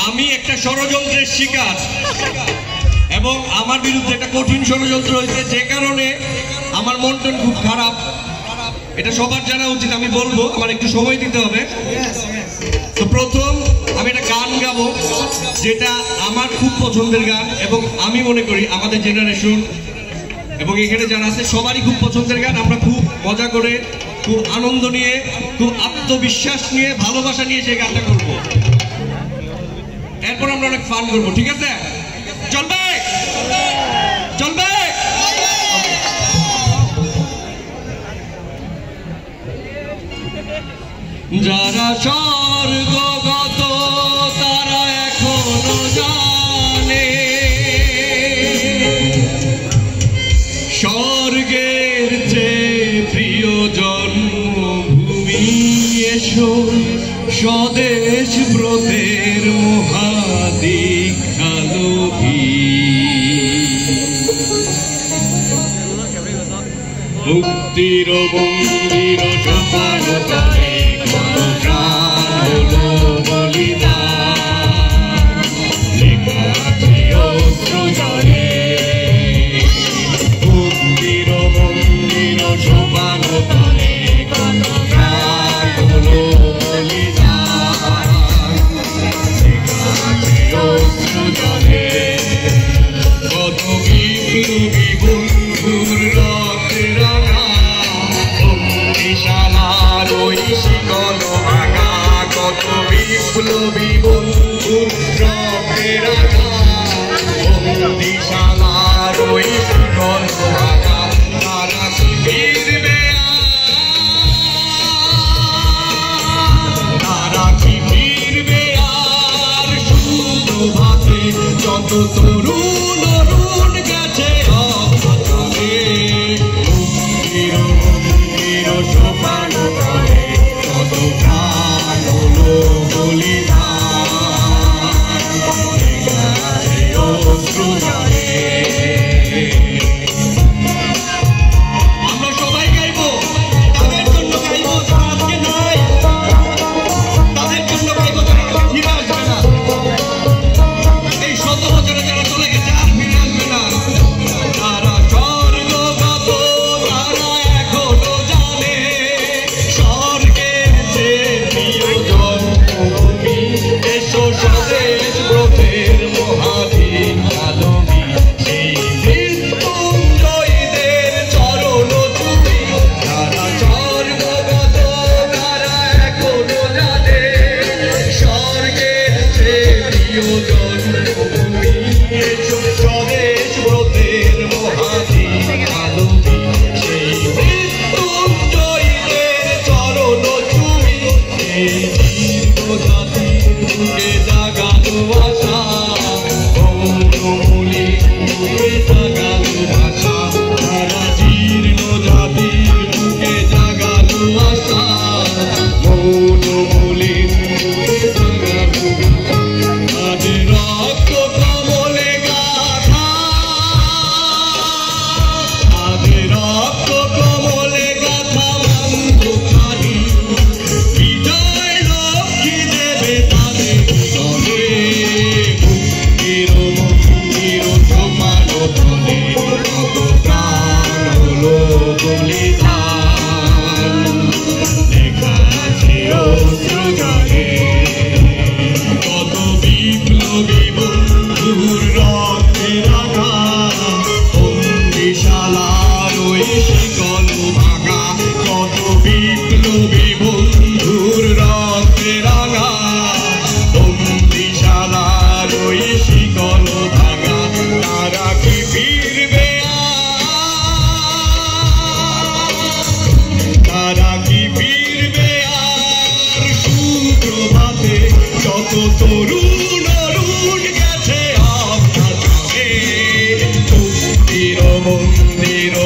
আমি একটা ষড়যন্ত্রের শিকার এবং আমার বিরুদ্ধে একটা কঠিন ষড়যন্ত্র হয়েছে, যে কারণে আমার মনটা খুব খারাপ। এটা সবার জানা উচিত। আমি বলবো, আমার একটু সময় দিতে হবে। তো প্রথম আমি একটা গান গাবো, যেটা আমার খুব পছন্দের গান এবং আমি মনে করি আমাদের জেনারেশন এবং এখানে যারা আছে সবারই খুব পছন্দের গান। আমরা খুব মজা করে, খুব আনন্দ নিয়ে, খুব আত্মবিশ্বাস নিয়ে, ভালোবাসা নিয়ে যে গানটা করবো। এরপর আমরা অনেক ফান করবো, ঠিক আছে? চলবে চলবে। যারা স্বর্গগত তারা এখনো জানে স্বর্গের চেয়ে প্রিয় জন্মভূমি এসো, স্বদেশ ব্রতের মহাদীক্ষালোভী। মুক্তির মন্দির সোপান তলে কত প্রাণ হলো বলিদান, লেখা আছে অশ্রু জলে। মুক্তির মন্দির সোপান তলে কত প্রাণ হলো বলিদান, লেখা আছে অশ্রু জলে। কত বিপ্লবী বন্ধুর রক্তে রাঙা বন্দিশালার ওই মন্দির ও